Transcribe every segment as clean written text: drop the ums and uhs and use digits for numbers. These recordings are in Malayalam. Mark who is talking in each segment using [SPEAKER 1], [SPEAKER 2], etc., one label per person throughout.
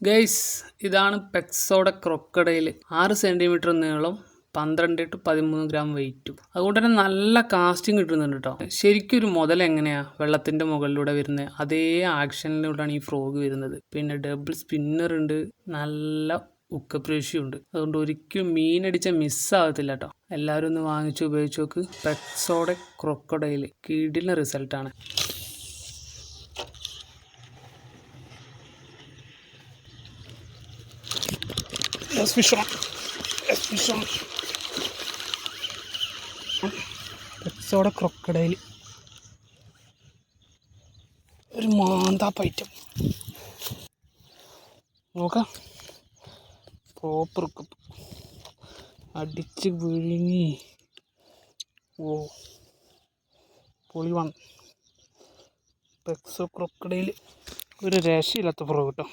[SPEAKER 1] ഗൈസ്, ഇതാണ് പെക്സോടെ ക്രൊക്കഡൈൽ. 6 സെൻറ്റിമീറ്റർ നീളം, 12 to 13 ഗ്രാം വെയിറ്റും. അതുകൊണ്ട് തന്നെ നല്ല കാസ്റ്റിംഗ് കിട്ടുന്നുണ്ട് കേട്ടോ. ശരിക്കും ഒരു മുതൽ എങ്ങനെയാണ് വെള്ളത്തിൻ്റെ മുകളിലൂടെ വരുന്നത്, അതേ ആക്ഷനിലൂടെയാണ് ഈ ഫ്രോഗ് വരുന്നത്. പിന്നെ ഡബിൾ സ്പിന്നർ ഉണ്ട്, നല്ല ഉക്കപ്രേഷ്യം ഉണ്ട്. അതുകൊണ്ട് ഒരിക്കലും മീനടിച്ച മിസ്സാകത്തില്ല കേട്ടോ. എല്ലാവരും ഒന്ന് വാങ്ങിച്ച് ഉപയോഗിച്ച് നോക്ക്. പെക്സോടെ ക്രൊക്കഡൈൽ കിടിലൻ റിസൾട്ടാണ്. പെക്സോടെ ക്രൊക്കഡൈൽ ഒരു മാന്താപ്പ് ഐറ്റം നോക്കാം. പ്രോപ്പർ അടിച്ച് വിഴുങ്ങി. ഓ പൊളി വൺ. പെക്സോ ക്രൊക്കഡൈൽ ഒരു രക്ഷയില്ലാത്ത ഫ്രോഗ് കേട്ടോ.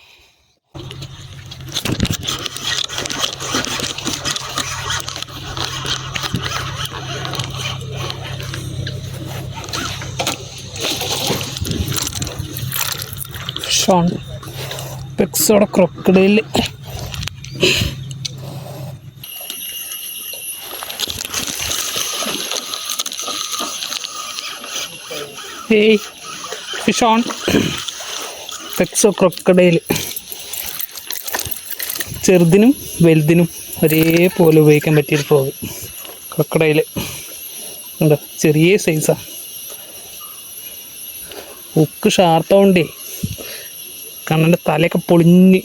[SPEAKER 1] ഷോൺ പെക്സോടെ ക്രൊക്കഡൈൽ ഹേയ് ഫിഷ് ഓൺ. പെക്സോ ക്രൊക്കഡൈൽ ചെറുതിനും വലുതിനും ഒരേപോലെ ഉപയോഗിക്കാൻ പറ്റിയൊരു ഫ്രോഗ്. ക്രൊക്കഡൈൽ എന്താ ചെറിയ സൈസാണ്. ഉക്ക് ഷാർപ്പാവണ്ടേ, കണ്ണൻ്റെ തലയൊക്കെ പൊളിഞ്ഞ്